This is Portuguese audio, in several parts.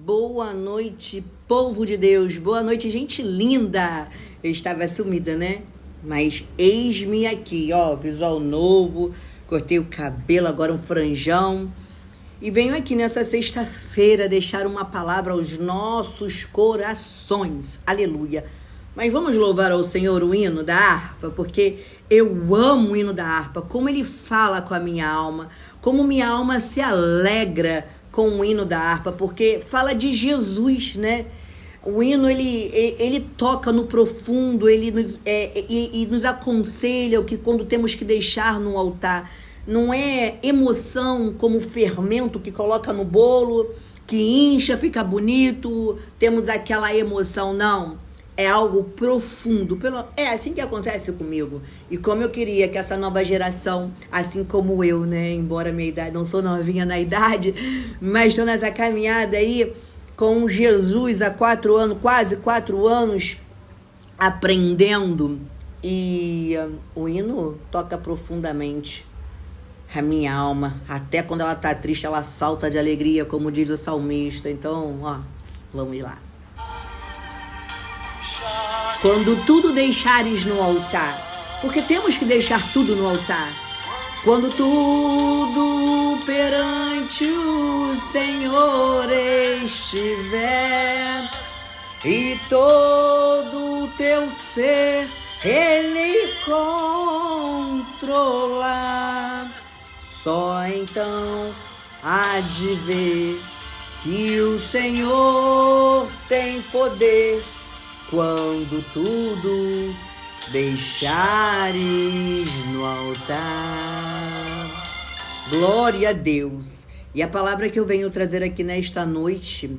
Boa noite, povo de Deus. Boa noite, gente linda. Eu estava sumida, né? Mas eis-me aqui, ó, visual novo. Cortei o cabelo, agora um franjão. E venho aqui nessa sexta-feira deixar uma palavra aos nossos corações. Aleluia. Mas vamos louvar ao Senhor o hino da harpa, porque eu amo o hino da harpa, como ele fala com a minha alma, como minha alma se alegra com o hino da harpa, porque fala de Jesus, né? O hino, ele toca no profundo, ele nos aconselha o que quando temos que deixar no altar. Não é emoção como fermento que coloca no bolo, que incha, fica bonito, temos aquela emoção, não. É algo profundo. É assim que acontece comigo. E como eu queria que essa nova geração, assim como eu, né? Embora minha idade, não sou novinha na idade, mas estou nessa caminhada aí com Jesus há 4 anos, quase 4 anos, aprendendo. E o hino toca profundamente a minha alma. Até quando ela tá triste, ela salta de alegria, como diz o salmista. Então, ó, vamos lá. Quando tudo deixares no altar, porque temos que deixar tudo no altar. Quando tudo perante o Senhor estiver e todo o teu ser Ele controlar, só então há de ver que o Senhor tem poder. Quando tudo deixares no altar. Glória a Deus. E a palavra que eu venho trazer aqui nesta noite,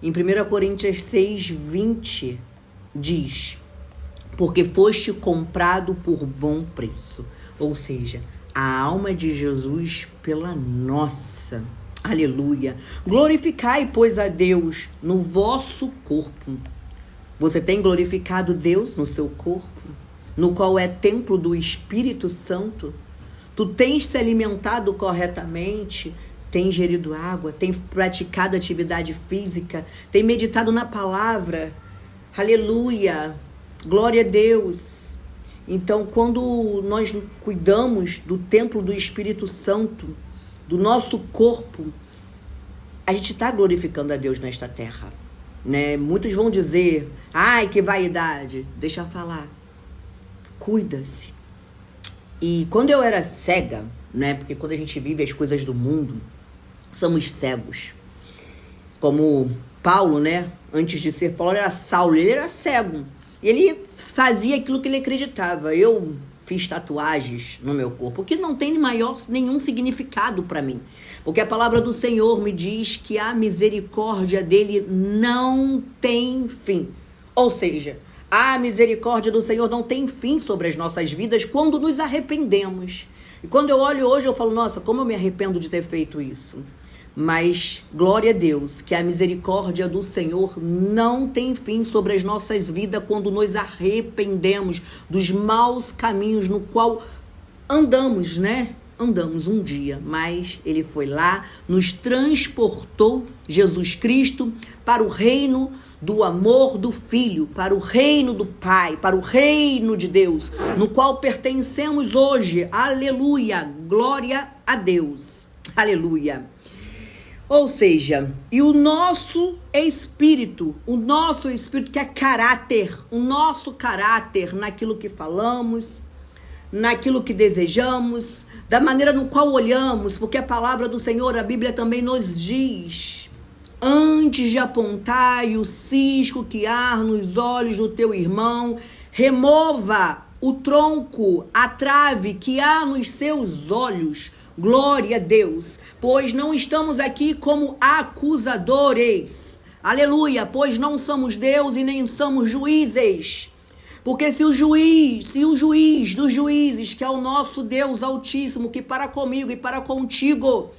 em 1 Coríntios 6:20, diz: porque foste comprado por bom preço. Ou seja, a alma de Jesus pela nossa. Aleluia. Glorificai, pois, a Deus no vosso corpo. Você tem glorificado Deus no seu corpo, no qual é templo do Espírito Santo? Tu tens se alimentado corretamente, tem ingerido água, tem praticado atividade física, tem meditado na palavra. Aleluia, glória a Deus. Então, quando nós cuidamos do templo do Espírito Santo, do nosso corpo, a gente está glorificando a Deus nesta terra. Né? Muitos vão dizer, ai, que vaidade. Deixa eu falar. Cuida-se. E quando eu era cega, né? Porque quando a gente vive as coisas do mundo, somos cegos. Como Paulo, né? Antes de ser Paulo, era Saulo. Ele era cego. Ele fazia aquilo que ele acreditava. Eu fiz tatuagens no meu corpo, que não tem nenhum significado para mim. Porque a palavra do Senhor me diz que a misericórdia dele não tem fim. Ou seja, a misericórdia do Senhor não tem fim sobre as nossas vidas quando nos arrependemos. E quando eu olho hoje, eu falo, nossa, como eu me arrependo de ter feito isso. Mas, glória a Deus, que a misericórdia do Senhor não tem fim sobre as nossas vidas quando nos arrependemos dos maus caminhos no qual andamos, né? Andamos um dia, mas ele foi lá, nos transportou, Jesus Cristo, para o reino do amor do Filho, para o reino do Pai, para o reino de Deus, no qual pertencemos hoje. Aleluia, glória a Deus, aleluia. Ou seja, e o nosso espírito que é caráter, o nosso caráter naquilo que falamos, naquilo que desejamos, da maneira no qual olhamos, porque a palavra do Senhor, a Bíblia também nos diz, antes de apontar o cisco que há nos olhos do teu irmão, remova o tronco, a trave que há nos seus olhos. Glória a Deus, pois não estamos aqui como acusadores. Aleluia, pois não somos Deus e nem somos juízes. Porque se o juiz dos juízes, que é o nosso Deus Altíssimo, que para comigo e para contigo,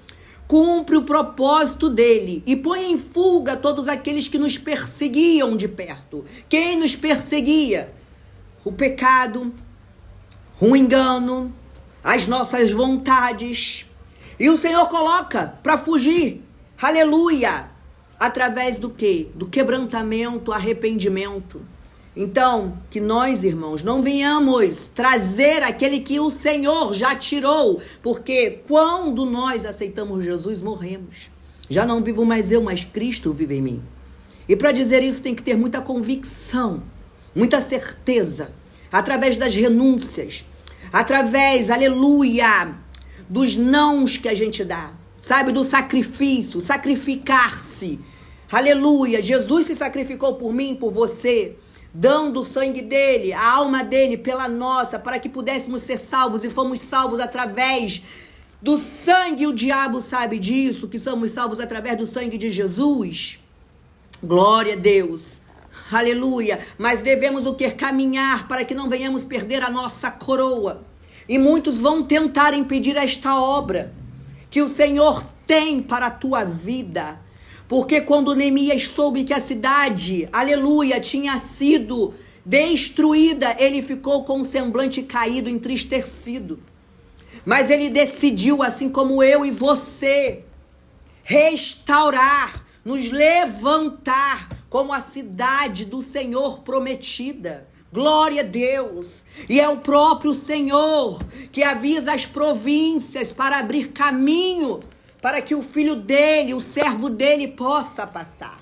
cumpre o propósito dele e põe em fuga todos aqueles que nos perseguiam de perto. Quem nos perseguia? O pecado, o engano, as nossas vontades. E o Senhor coloca para fugir. Aleluia! Através do quê? Do quebrantamento, arrependimento. Então, que nós, irmãos, não venhamos trazer aquele que o Senhor já tirou, porque quando nós aceitamos Jesus, morremos. Já não vivo mais eu, mas Cristo vive em mim. E para dizer isso tem que ter muita convicção, muita certeza, através das renúncias, através, aleluia, dos nãos que a gente dá, sabe, do sacrifício, sacrificar-se, aleluia. Jesus se sacrificou por mim, por você, dando o sangue dele, a alma dele pela nossa, para que pudéssemos ser salvos, e fomos salvos através do sangue. O diabo sabe disso, que somos salvos através do sangue de Jesus. Glória a Deus, aleluia. Mas devemos o que? Caminhar para que não venhamos perder a nossa coroa. E muitos vão tentar impedir esta obra que o Senhor tem para a tua vida. Porque quando Neemias soube que a cidade, aleluia, tinha sido destruída, ele ficou com o semblante caído, entristecido. Mas ele decidiu, assim como eu e você, restaurar, nos levantar como a cidade do Senhor prometida. Glória a Deus. E é o próprio Senhor que avisa as províncias para abrir caminho para que o filho dele, o servo dele, possa passar.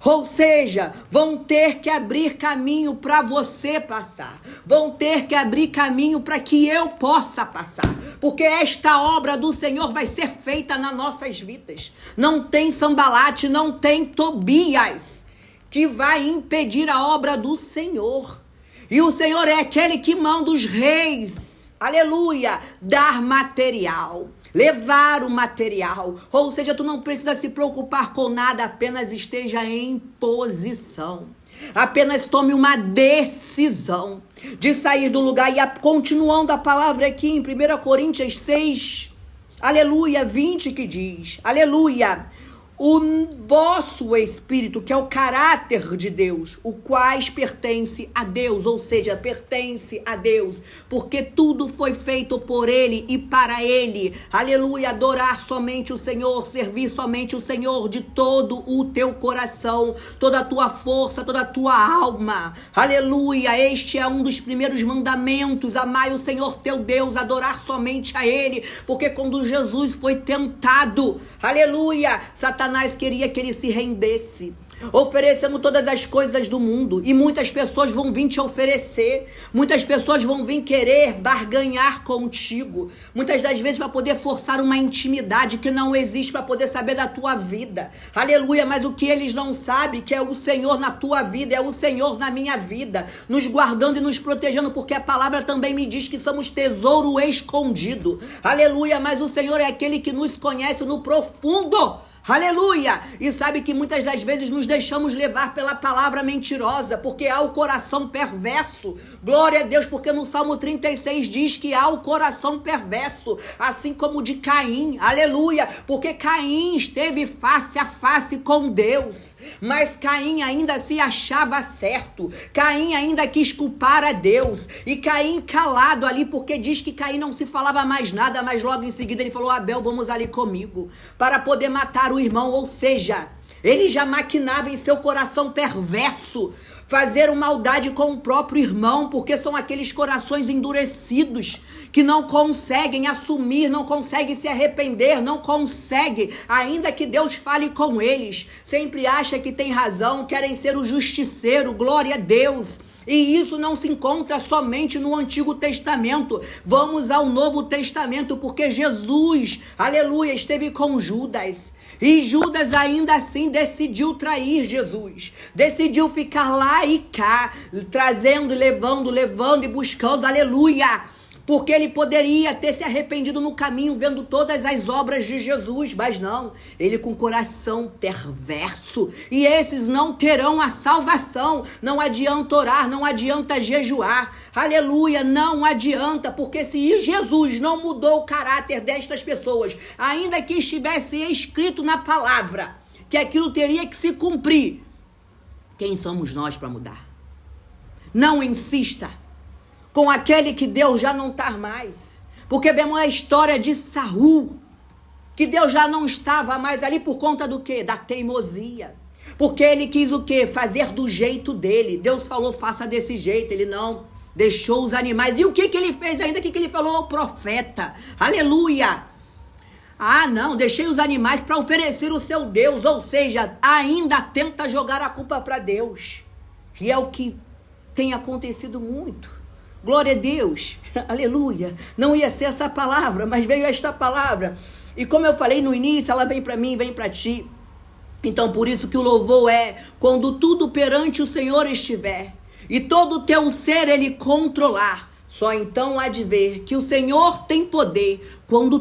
Ou seja, vão ter que abrir caminho para você passar. Vão ter que abrir caminho para que eu possa passar. Porque esta obra do Senhor vai ser feita nas nossas vidas. Não tem Sambalate, não tem Tobias que vai impedir a obra do Senhor. E o Senhor é aquele que manda os reis, aleluia, dar material. Levar o material, ou seja, tu não precisa se preocupar com nada, apenas esteja em posição. Apenas tome uma decisão de sair do lugar. E continuando a palavra aqui em 1 Coríntios 6, aleluia, 20, que diz, aleluia, o vosso espírito, que é o caráter de Deus, o quais pertence a Deus, ou seja, pertence a Deus, porque tudo foi feito por Ele e para Ele, aleluia, adorar somente o Senhor, servir somente o Senhor de todo o teu coração, toda a tua força, toda a tua alma, aleluia. Este é um dos primeiros mandamentos: amai o Senhor teu Deus, adorar somente a Ele, porque quando Jesus foi tentado, aleluia, Satanás queria que ele se rendesse, oferecendo todas as coisas do mundo, e muitas pessoas vão vir te oferecer, muitas pessoas vão vir querer barganhar contigo, muitas das vezes para poder forçar uma intimidade que não existe, para poder saber da tua vida, aleluia. Mas o que eles não sabem, que é o Senhor na tua vida, é o Senhor na minha vida, nos guardando e nos protegendo, porque a palavra também me diz que somos tesouro escondido, aleluia. Mas o Senhor é aquele que nos conhece no profundo, aleluia, e sabe que muitas das vezes nos deixamos levar pela palavra mentirosa, porque há o coração perverso. Glória a Deus, porque no Salmo 36 diz que há o coração perverso, assim como o de Caim, aleluia, porque Caim esteve face a face com Deus, mas Caim ainda se achava certo, Caim ainda quis culpar a Deus, e Caim calado ali, porque diz que Caim não se falava mais nada, mas logo em seguida ele falou: Abel, vamos ali comigo, para poder matar o irmão. Ou seja, ele já maquinava em seu coração perverso fazer uma maldade com o próprio irmão, porque são aqueles corações endurecidos que não conseguem assumir, não conseguem se arrepender, não conseguem, ainda que Deus fale com eles, sempre acham que tem razão, querem ser o justiceiro. Glória a Deus. E isso não se encontra somente no Antigo Testamento. Vamos ao Novo Testamento, porque Jesus, aleluia, esteve com Judas. E Judas ainda assim decidiu trair Jesus. Decidiu ficar lá e cá, trazendo, levando e buscando, aleluia. Porque ele poderia ter se arrependido no caminho, vendo todas as obras de Jesus, mas não, ele com coração perverso, e esses não terão a salvação. Não adianta orar, não adianta jejuar, aleluia, não adianta, porque se Jesus não mudou o caráter destas pessoas, ainda que estivesse escrito na palavra que aquilo teria que se cumprir, quem somos nós para mudar? Não insista com aquele que Deus já não está mais. Porque vemos a história de Saul. que Deus já não estava mais ali por conta do quê? Da teimosia. Porque ele quis o quê? Fazer do jeito dele. Deus falou, faça desse jeito. Ele não deixou os animais. E o que ele fez ainda? O que ele falou? O profeta. Aleluia. Ah, não, deixei os animais para oferecer o seu Deus. Ou seja, ainda tenta jogar a culpa para Deus. E é o que tem acontecido muito. Glória a Deus. Aleluia. Não ia ser essa palavra, mas veio esta palavra. E como eu falei no início, ela vem para mim, vem para ti. Então, por isso que o louvor é quando tudo perante o Senhor estiver e todo o teu ser ele controlar. Só então há de ver que o Senhor tem poder quando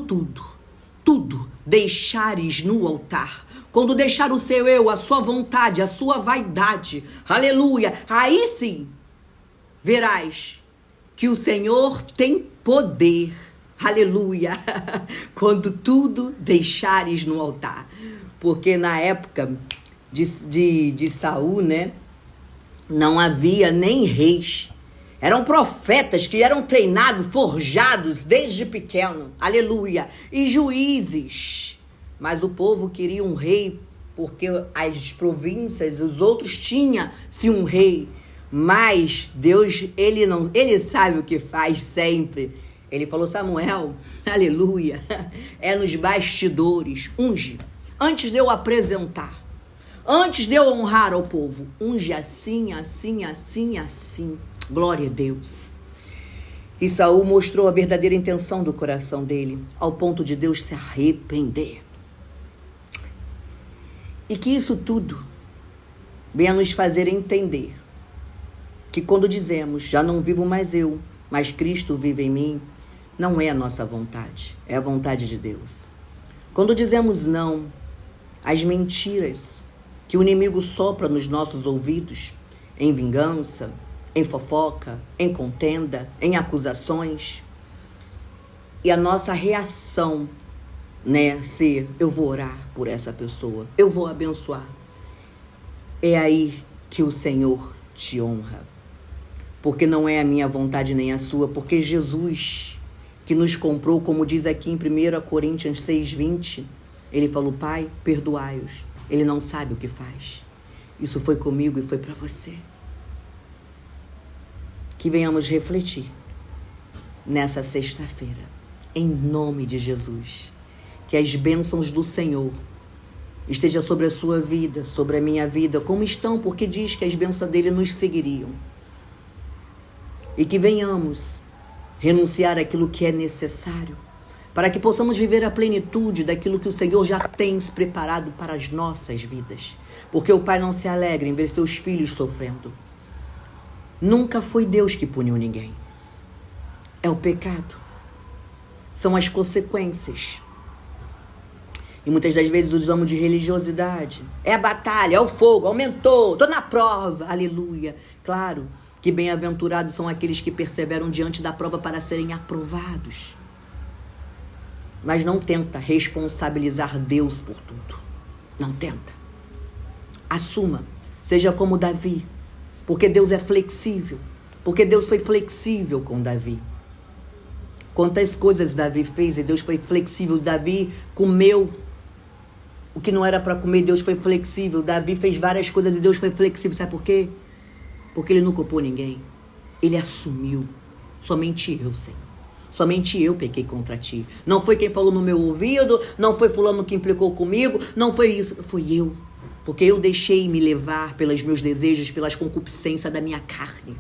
tudo deixares no altar. Quando deixar o seu eu, a sua vontade, a sua vaidade. Aleluia. Aí sim, verás que o Senhor tem poder. Aleluia. Quando tudo deixares no altar. Porque na época de Saul, né, não havia nem reis. Eram profetas que eram treinados, forjados desde pequeno. Aleluia. E juízes. Mas o povo queria um rei, porque as províncias, os outros tinham-se um rei. Mas Deus, ele sabe o que faz sempre. Ele falou, Samuel, aleluia, é nos bastidores, unge. Antes de eu apresentar, antes de eu honrar ao povo, unge assim, assim, assim, assim. Glória a Deus. E Saul mostrou a verdadeira intenção do coração dele, ao ponto de Deus se arrepender. E que isso tudo venha nos fazer entender que quando dizemos, já não vivo mais eu, mas Cristo vive em mim, não é a nossa vontade, é a vontade de Deus. Quando dizemos não às mentiras que o inimigo sopra nos nossos ouvidos, em vingança, em fofoca, em contenda, em acusações, e a nossa reação, né, ser, eu vou orar por essa pessoa, eu vou abençoar, é aí que o Senhor te honra, porque não é a minha vontade nem a sua, porque Jesus, que nos comprou, como diz aqui em 1 Coríntios 6:20, ele falou, Pai, perdoai-os, ele não sabe o que faz. Isso foi comigo e foi para você. Que venhamos refletir nessa sexta-feira, em nome de Jesus. Que as bênçãos do Senhor estejam sobre a sua vida, sobre a minha vida, como estão, porque diz que as bênçãos dele nos seguiriam. E que venhamos renunciar àquilo que é necessário, para que possamos viver a plenitude daquilo que o Senhor já tem preparado para as nossas vidas. Porque o Pai não se alegra em ver seus filhos sofrendo. Nunca foi Deus que puniu ninguém. É o pecado. São as consequências. E muitas das vezes usamos de religiosidade. É a batalha, é o fogo, aumentou, estou na prova, aleluia. Claro que bem-aventurados são aqueles que perseveram diante da prova para serem aprovados. Mas não tenta responsabilizar Deus por tudo. Não tenta. Assuma. Seja como Davi. Porque Deus é flexível. Porque Deus foi flexível com Davi. Quantas coisas Davi fez e Deus foi flexível. Davi comeu o que não era para comer, Deus foi flexível. Davi fez várias coisas e Deus foi flexível. Sabe por quê? Porque ele não culpou ninguém. Ele assumiu. Somente eu, Senhor. Somente eu pequei contra ti. Não foi quem falou no meu ouvido, não foi fulano que implicou comigo, não foi isso, foi eu. Porque eu deixei me levar pelos meus desejos, pelas concupiscências da minha carne.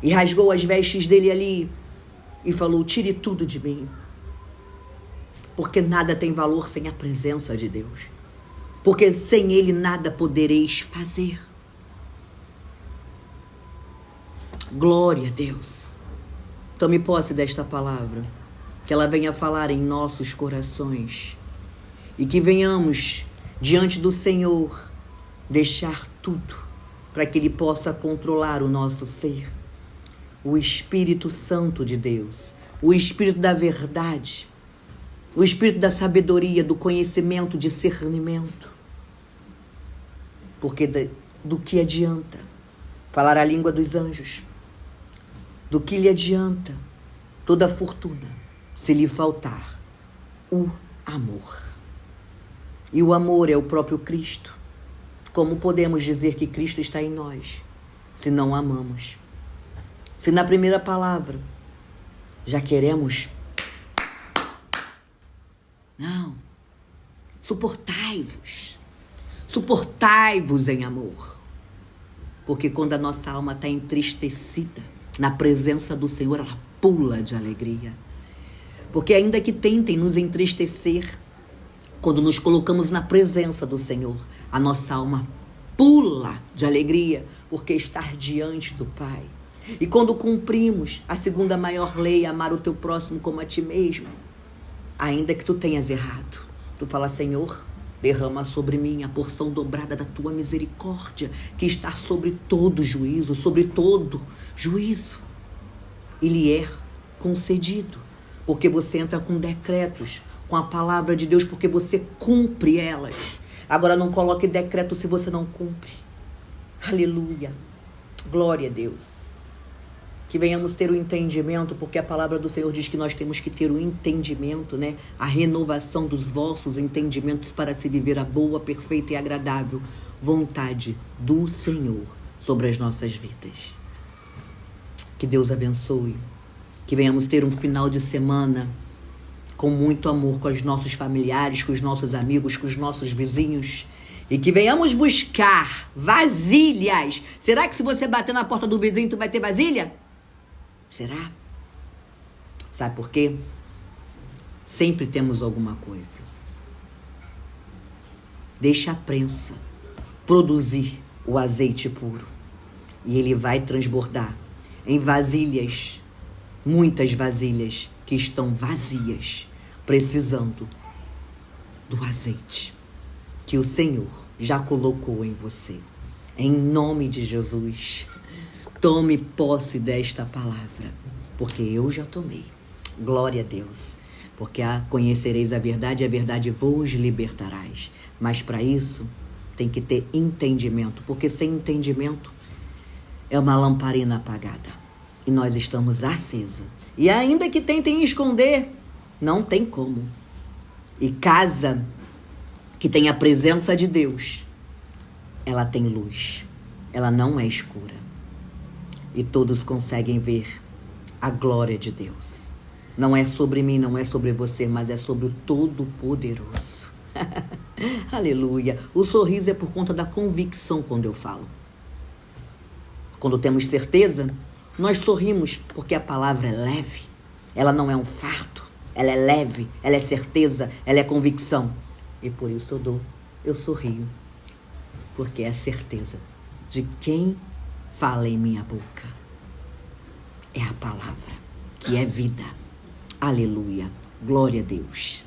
E rasgou as vestes dele ali e falou, tire tudo de mim. Porque nada tem valor sem a presença de Deus. Porque sem ele nada podereis fazer. Glória a Deus. Tome posse desta palavra, que ela venha falar em nossos corações e que venhamos diante do Senhor deixar tudo para que Ele possa controlar o nosso ser. O Espírito Santo de Deus, o Espírito da verdade, o Espírito da sabedoria, do conhecimento, discernimento. Porque do que adianta falar a língua dos anjos? Do que lhe adianta toda a fortuna se lhe faltar o amor. E o amor é o próprio Cristo. Como podemos dizer que Cristo está em nós, se não amamos? Se na primeira palavra já queremos... Não. Suportai-vos. Suportai-vos em amor. Porque quando a nossa alma está entristecida, na presença do Senhor, ela pula de alegria. Porque ainda que tentem nos entristecer, quando nos colocamos na presença do Senhor, a nossa alma pula de alegria, porque estar diante do Pai. E quando cumprimos a segunda maior lei, amar o teu próximo como a ti mesmo, ainda que tu tenhas errado, tu fala: Senhor, derrama sobre mim a porção dobrada da tua misericórdia, que está sobre todo juízo, sobre todo juízo. E lhe é concedido, porque você entra com decretos, com a palavra de Deus, porque você cumpre elas. Agora não coloque decreto se você não cumpre. Aleluia. Glória a Deus. Que venhamos ter o entendimento, porque a palavra do Senhor diz que nós temos que ter o entendimento, né? A renovação dos vossos entendimentos para se viver a boa, perfeita e agradável vontade do Senhor sobre as nossas vidas. Que Deus abençoe. Que venhamos ter um final de semana com muito amor com os nossos familiares, com os nossos amigos, com os nossos vizinhos. E que venhamos buscar vasilhas. Será que se você bater na porta do vizinho, tu vai ter vasilha? Será? Sabe por quê? Sempre temos alguma coisa. Deixa a prensa produzir o azeite puro. E ele vai transbordar em vasilhas, muitas vasilhas que estão vazias, precisando do azeite que o Senhor já colocou em você. Em nome de Jesus, tome posse desta palavra, porque eu já tomei. Glória a Deus. Porque conhecereis a verdade vos libertarás. Mas para isso, tem que ter entendimento, porque sem entendimento é uma lamparina apagada. E nós estamos acesa. E ainda que tentem esconder, não tem como. E casa que tem a presença de Deus, ela tem luz. Ela não é escura. E todos conseguem ver a glória de Deus. Não é sobre mim, não é sobre você, mas é sobre o Todo-Poderoso. Aleluia. O sorriso é por conta da convicção quando eu falo. Quando temos certeza, nós sorrimos porque a palavra é leve. Ela não é um fardo. Ela é leve, ela é certeza, ela é convicção. E por isso eu sorrio. Porque é a certeza de quem fala em minha boca. É a palavra que é vida. Aleluia. Glória a Deus.